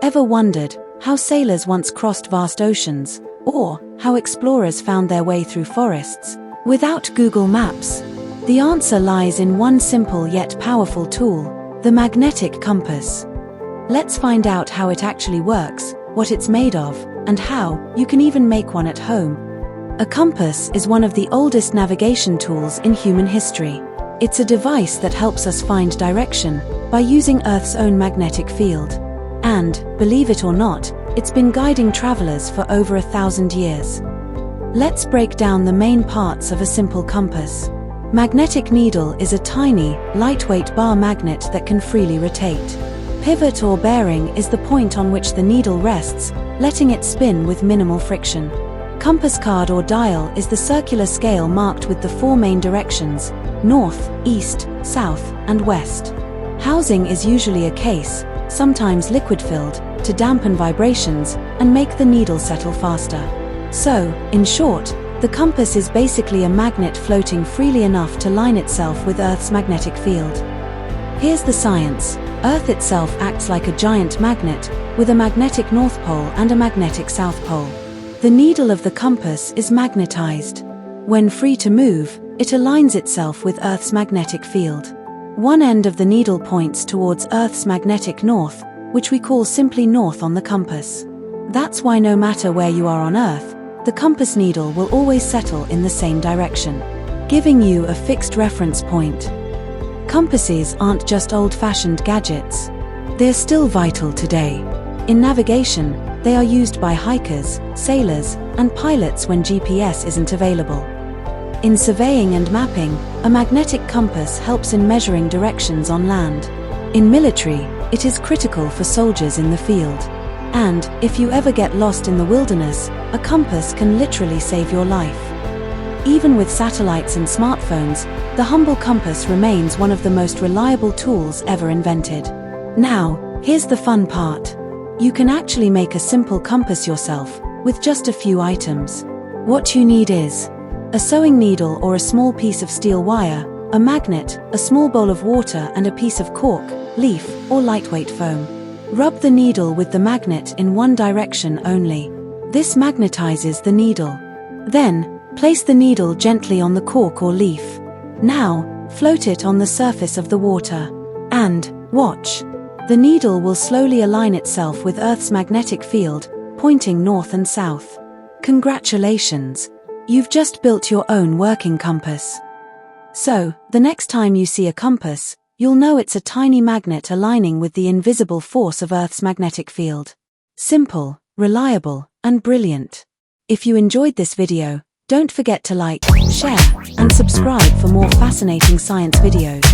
Ever wondered how sailors once crossed vast oceans, or how explorers found their way through forests without Google Maps? The answer lies in one simple yet powerful tool, the magnetic compass. Let's find out how it actually works, what it's made of, and how you can even make one at home. A compass is one of the oldest navigation tools in human history. It's a device that helps us find direction by using Earth's own magnetic field. And, believe it or not, it's been guiding travelers for over 1,000 years. Let's break down the main parts of a simple compass. Magnetic needle is a tiny, lightweight bar magnet that can freely rotate. Pivot or bearing is the point on which the needle rests, letting it spin with minimal friction. Compass card or dial is the circular scale marked with the four main directions: north, east, south, and west. Housing is usually a case, sometimes liquid-filled, to dampen vibrations and make the needle settle faster. So, in short, the compass is basically a magnet floating freely enough to line itself with Earth's magnetic field. Here's the science. Earth itself acts like a giant magnet, with a magnetic north pole and a magnetic south pole. The needle of the compass is magnetized. When free to move, it aligns itself with Earth's magnetic field. One end of the needle points towards Earth's magnetic north, which we call simply north on the compass. That's why no matter where you are on Earth, the compass needle will always settle in the same direction, giving you a fixed reference point. Compasses aren't just old-fashioned gadgets. They're still vital today. In navigation, they are used by hikers, sailors, and pilots when GPS isn't available. In surveying and mapping, a magnetic compass helps in measuring directions on land. In military, it is critical for soldiers in the field. And, if you ever get lost in the wilderness, a compass can literally save your life. Even with satellites and smartphones, the humble compass remains one of the most reliable tools ever invented. Now, here's the fun part. You can actually make a simple compass yourself, with just a few items. What you need is a sewing needle or a small piece of steel wire, a magnet, a small bowl of water, and a piece of cork, leaf, or lightweight foam. Rub the needle with the magnet in one direction only. This magnetizes the needle. Then, place the needle gently on the cork or leaf. Now, float it on the surface of the water. And, watch. The needle will slowly align itself with Earth's magnetic field, pointing north and south. Congratulations! You've just built your own working compass. So, the next time you see a compass, you'll know it's a tiny magnet aligning with the invisible force of Earth's magnetic field. Simple, reliable, and brilliant. If you enjoyed this video, don't forget to like, share, and subscribe for more fascinating science videos.